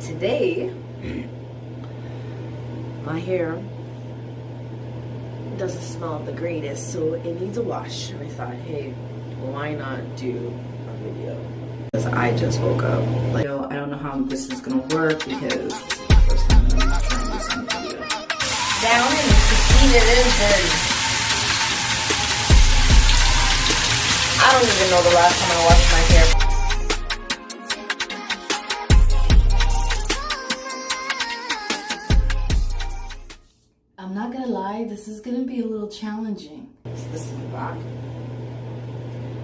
today my hair doesn't smell the greatest, so it needs a wash. And I thought, hey, why not do a video? Because I just woke up. Like, I don't know how this is gonna work because this is the first time I'm trying this on video. Down and Christine, it is dirty. I don't even know the last time I washed my hair. I'm not gonna lie, this is gonna be a little challenging. So this is the back.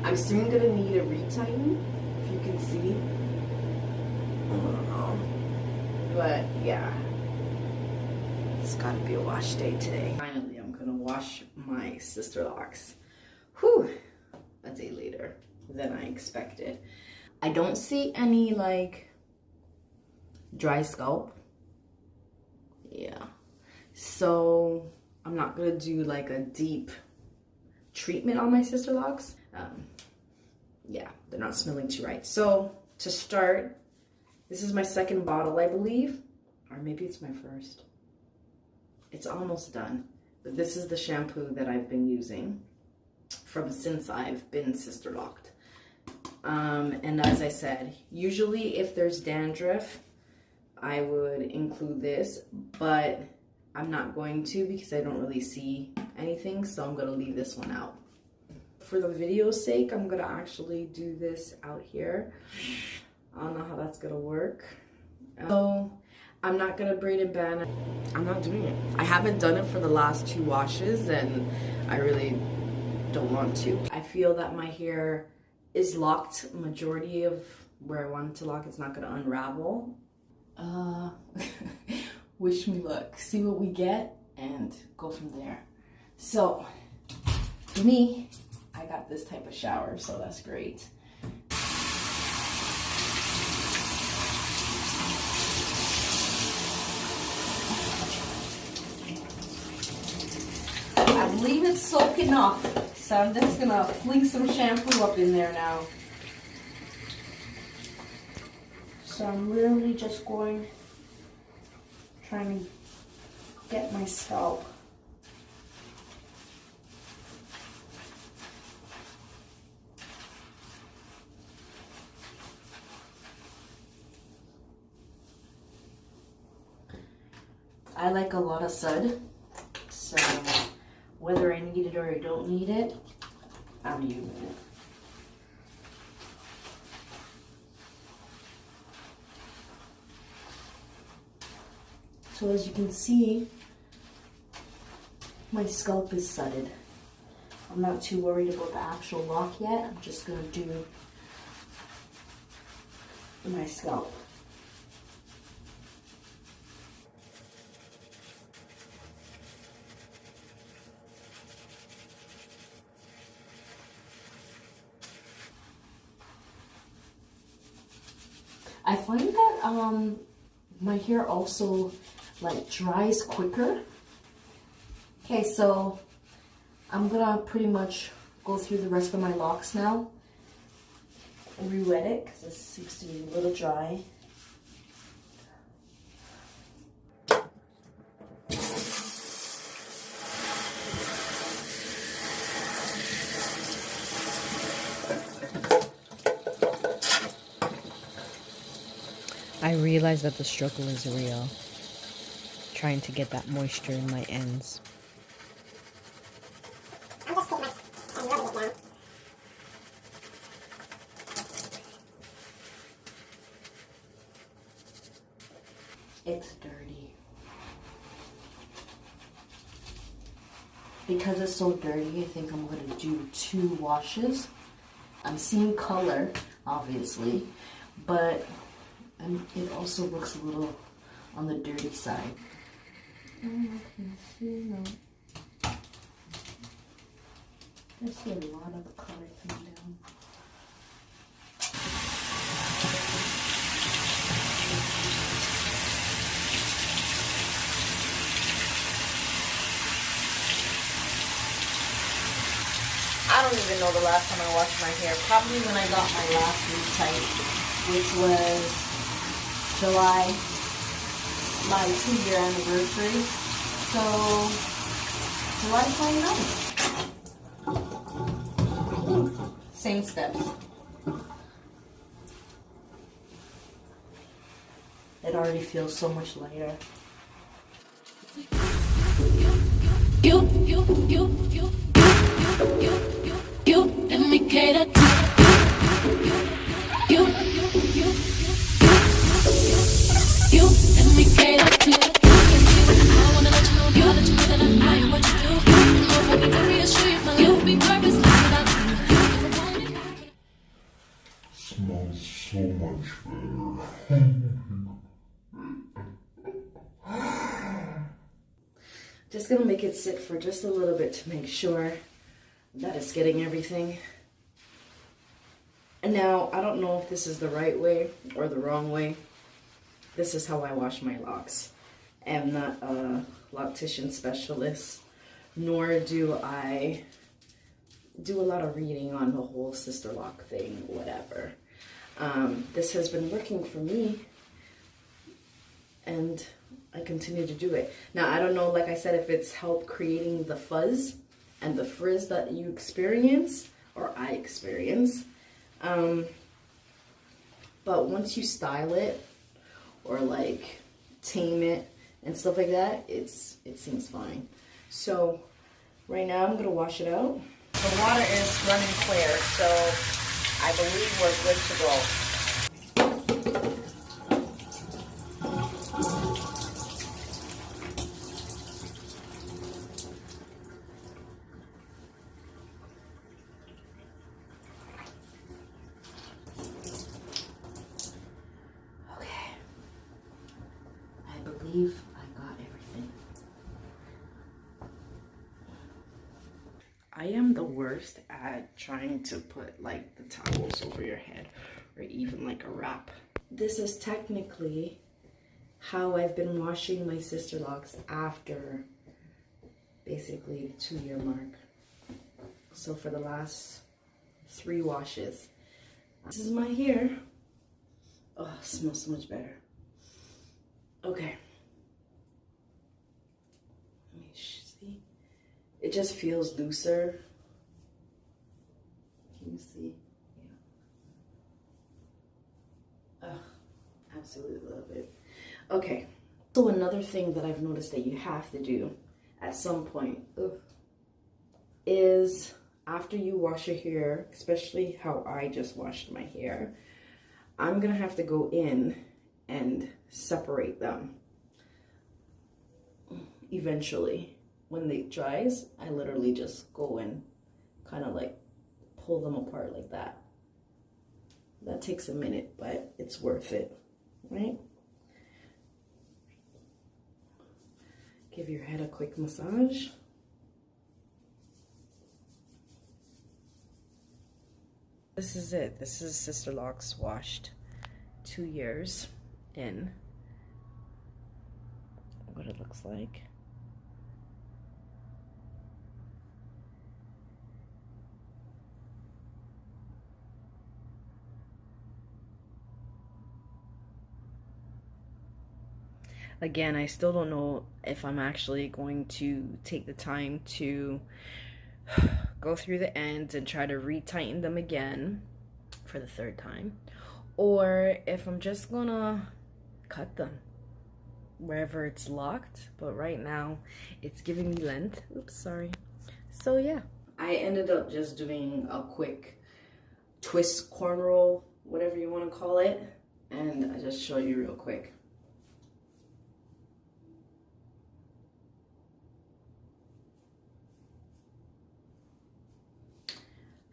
I'm soon gonna need a retighten, if you can see. I don't know. But yeah, it's gotta be a wash day today. Finally, I'm gonna wash my Sisterlocks. Whew, a day later than I expected. I don't see any like dry scalp. Yeah. So I'm not gonna do like a deep treatment on my Sisterlocks. Yeah, they're not smelling too right. So to start, this is my second bottle, I believe, or maybe it's my first. It's almost done, but this is the shampoo that I've been using since I've been Sisterlocked. And as I said, usually if there's dandruff, I would include this, but I'm not going to because I don't really see anything, so I'm gonna leave this one out. For the video's sake, I'm gonna actually do this out here. I don't know how that's gonna work. So I'm not gonna braid and band. I'm not doing it. I haven't done it for the last 2 washes and I really don't want to. I feel that my hair is locked majority of where I want it to lock. It's not gonna unravel. Wish me luck, see what we get, and go from there. So, for me, I got this type of shower, so that's great. I believe it's soaking up, so I'm just gonna fling some shampoo up in there now. So I'm literally just trying to get my scalp. I like a lot of sud, so whether I need it or I don't need it, I'm using it. So as you can see, my scalp is sudded. I'm not too worried about the actual lock yet. I'm just gonna do my scalp. I find that my hair also like dries quicker. Okay, so I'm gonna pretty much go through the rest of my locks now and re-wet it because it seems to be a little dry. I realize that the struggle is real, trying to get that moisture in my ends. I'm just taking my and rubbing it down. It's dirty. Because it's so dirty, I think I'm gonna do 2 washes. I'm seeing color, obviously, but it also looks a little on the dirty side. I can see that. I see a lot of color coming down. I don't even know the last time I washed my hair. Probably when I got my last retight, which was July, my 2-year anniversary. So, July 29th. Same steps. It already feels so much lighter. You let me cater to you let me cater to I wanna let you know that I am what you do. I need to reassure you my life will be purposeless without you. Smells so much better. Just gonna make it sit for just a little bit to make sure that it's getting everything. And now, I don't know if this is the right way or the wrong way. This is how I wash my locks. I'm not a loctician specialist, nor do I do a lot of reading on the whole sister lock thing, whatever. This has been working for me, and I continue to do it. Now, I don't know, like I said, if it's helped creating the fuzz and the frizz that you experience, or I experience. But once you style it, or like tame it and stuff like that, it seems fine. So right now I'm gonna wash it out. The water is running clear, so I believe we're good to go. I believe I got everything. I am the worst at trying to put like the towels over your head or even like a wrap. This is technically how I've been washing my sister locks after basically the 2-year mark. So for the last 3 washes. This is my hair. Oh, it smells so much better. Okay. Let me see. It just feels looser. Can you see? Yeah. Oh, absolutely love it. Okay. So another thing that I've noticed that you have to do at some point is after you wash your hair, especially how I just washed my hair, I'm gonna have to go in and separate them. Eventually, when it dries, I literally just go and kind of like pull them apart like that. That takes a minute, but it's worth it, right? Give your head a quick massage. This is it. This is Sister Locks washed 2 years in. What it looks like. Again, I still don't know if I'm actually going to take the time to go through the ends and try to retighten them again for the 3rd time, or if I'm just gonna cut them wherever it's locked. But right now it's giving me length. Oops, sorry. So yeah, I ended up just doing a quick twist cornrow, whatever you want to call it, and I just show you real quick.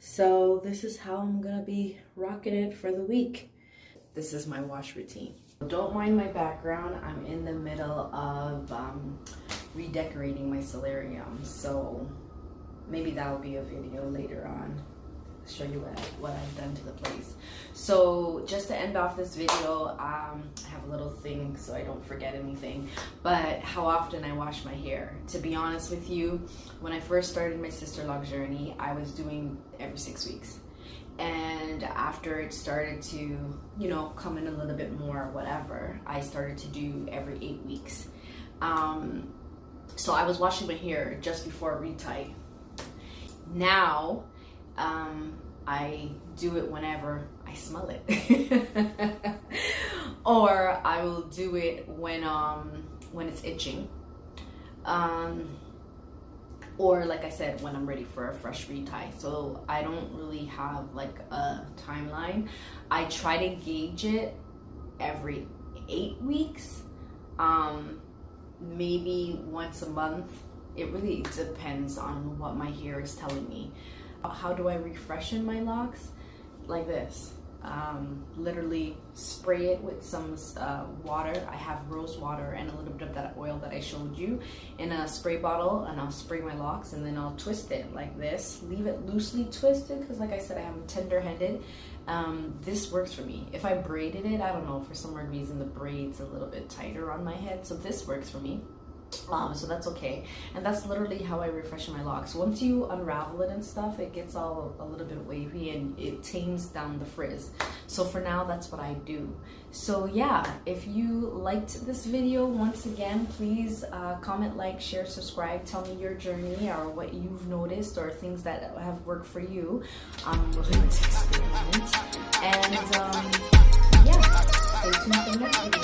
So this is how I'm gonna be rocking it for the week. This is my wash routine. Don't mind my background. I'm in the middle of redecorating my solarium. So maybe that will be a video later on. Show you what I've done to the place. So just to end off this video, I have a little thing so I don't forget anything, but how often I wash my hair. To be honest with you, when I first started my sister lock journey, I was doing every 6 weeks, And after it started to, you know, come in a little bit more, whatever, I started to do every 8 weeks. So I was washing my hair just before a retie. Now, I do it whenever I smell it. Or I will do it when it's itching. Or like I said, when I'm ready for a fresh retie. So I don't really have like a timeline. I try to gauge it every 8 weeks, maybe once a month. It really depends on what my hair is telling me. How do I refreshen my locks? Like this. Literally spray it with some water. I have rose water and a little bit of that oil that I showed you in a spray bottle, and I'll spray my locks, and then I'll twist it like this. Leave it loosely twisted because, like I said, I am tender-headed. This works for me. If I braided it, I don't know, for some weird reason the braid's a little bit tighter on my head, so this works for me. So that's okay. And that's literally how I refresh my locks. Once you unravel it and stuff, it gets all a little bit wavy and it tames down the frizz. So for now, that's what I do. So yeah, if you liked this video, once again, please comment, like, share, subscribe. Tell me your journey or what you've noticed or things that have worked for you. I'm willing to experiment. And yeah, stay tuned for the next video.